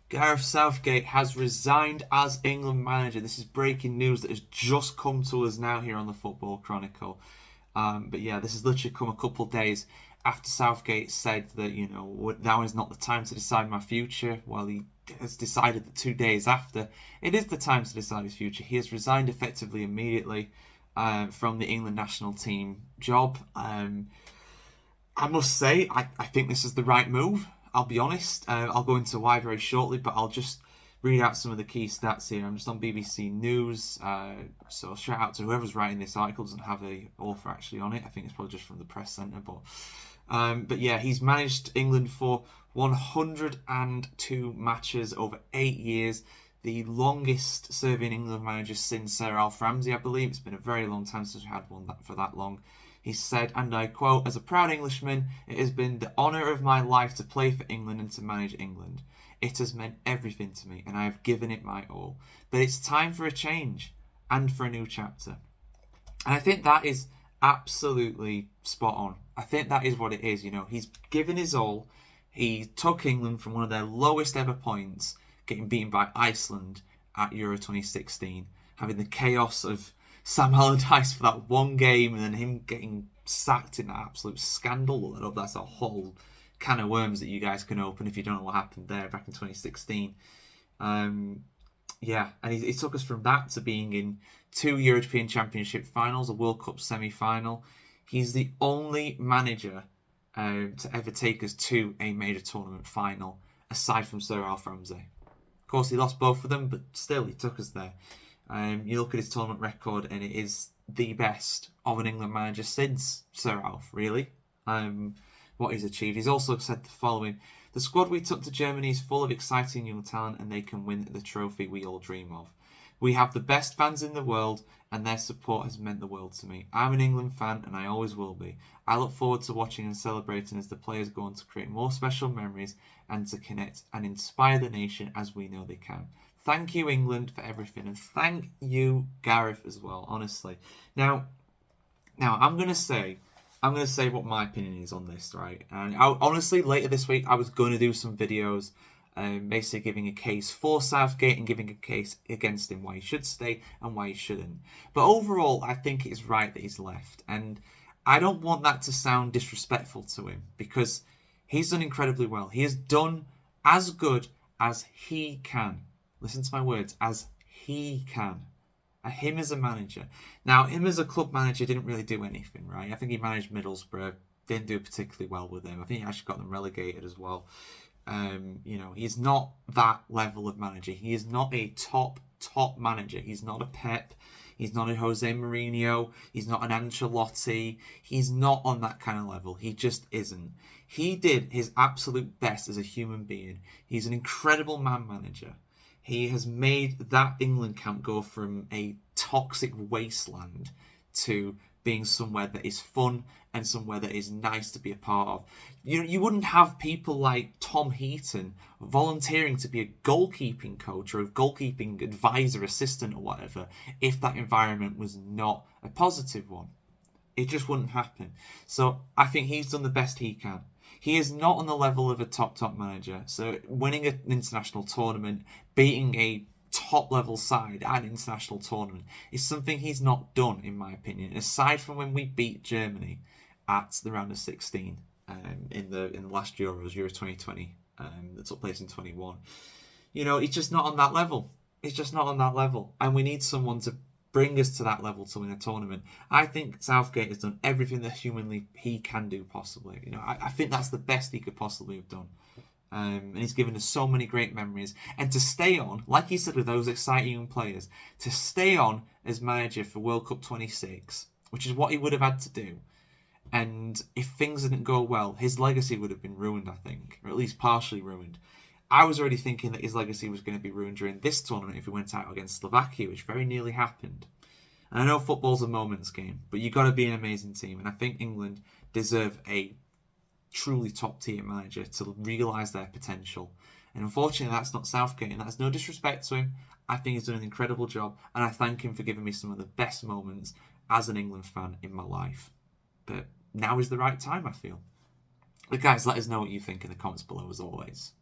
Gareth Southgate has resigned as England manager. This is breaking news that has just come to us now here on the Football Chronicle. But yeah, this has literally come a couple of days after Southgate said that, now is not the time to decide my future. Well, he has decided that 2 days after, it is the time to decide his future. He has resigned effectively immediately from the England national team job. I must say, I think this is the right move. I'll be honest. I'll go into why very shortly, but I'll just read out some of the key stats here. I'm just on BBC News, so shout out to whoever's writing this article. It doesn't have a author actually on it. I think it's probably just from the press centre. But yeah, he's managed England for 102 matches over 8 years. The longest serving England manager since Sir Alf Ramsey, I believe. It's been a very long time since we had one for that long. He said, and I quote, "As a proud Englishman, it has been the honour of my life to play for England and to manage England. It has meant everything to me and I have given it my all. But it's time for a change and for a new chapter." And I think that is absolutely spot on. I think that is what it is. He's given his all. He took England from one of their lowest ever points, getting beaten by Iceland at Euro 2016, having the chaos of Sam Allardyce for that one game and then him getting sacked in that absolute scandal. I know that's a whole can of worms that you guys can open if you don't know what happened there back in 2016. And he took us from that to being in 2 European Championship finals, a World Cup semi-final. He's the only manager to ever take us to a major tournament final, aside from Sir Alf Ramsey. Of course, he lost both of them, but still, he took us there. You look at his tournament record, and it is the best of an England manager since Sir Alf, really. What he's achieved. He's also said the following: "The squad we took to Germany is full of exciting young talent, and they can win the trophy we all dream of. We have the best fans in the world, and their support has meant the world to me. I'm an England fan, and I always will be. I look forward to watching and celebrating as the players go on to create more special memories and to connect and inspire the nation as we know they can. Thank you, England, for everything." And thank you, Gareth, as well, honestly. Now I'm going to say what my opinion is on this, right? And honestly, later this week, I was going to do some videos basically giving a case for Southgate and giving a case against him, why he should stay and why he shouldn't. But overall, I think it's right that he's left. And I don't want that to sound disrespectful to him, because he's done incredibly well. He has done as good as he can. Listen to my words, as he can. Him as a manager. Now, him as a club manager didn't really do anything, right? I think he managed Middlesbrough, didn't do particularly well with them. I think he actually got them relegated as well. He's not that level of manager. He is not a top manager. He's not a Pep. He's not a Jose Mourinho. He's not an Ancelotti. He's not on that kind of level. He just isn't. He did his absolute best as a human being. He's an incredible man manager. He has made that England camp go from a toxic wasteland to being somewhere that is fun and somewhere that is nice to be a part of. You wouldn't have people like Tom Heaton volunteering to be a goalkeeping coach or a goalkeeping advisor, assistant or whatever, if that environment was not a positive one. It just wouldn't happen. So I think he's done the best he can. He is not on the level of a top manager. So winning an international tournament, beating a top-level side at an international tournament is something he's not done, in my opinion, aside from when we beat Germany at the round of 16 in the last Euros, Euro 2020, that took place in 21. He's just not on that level. He's just not on that level. And we need someone to bring us to that level to win a tournament. I think Southgate has done everything that humanly he can do possibly. I think that's the best he could possibly have done. And he's given us so many great memories. And to stay on, like he said with those exciting young players, to stay on as manager for World Cup 26, which is what he would have had to do. And if things didn't go well, his legacy would have been ruined, I think, or at least partially ruined. I was already thinking that his legacy was going to be ruined during this tournament if he went out against Slovakia, which very nearly happened. And I know football's a moments game, but you've got to be an amazing team. And I think England deserve a truly top-tier manager to realise their potential. And unfortunately, that's not Southgate, and that's no disrespect to him. I think he's done an incredible job, and I thank him for giving me some of the best moments as an England fan in my life. But now is the right time, I feel. But guys, let us know what you think in the comments below, as always.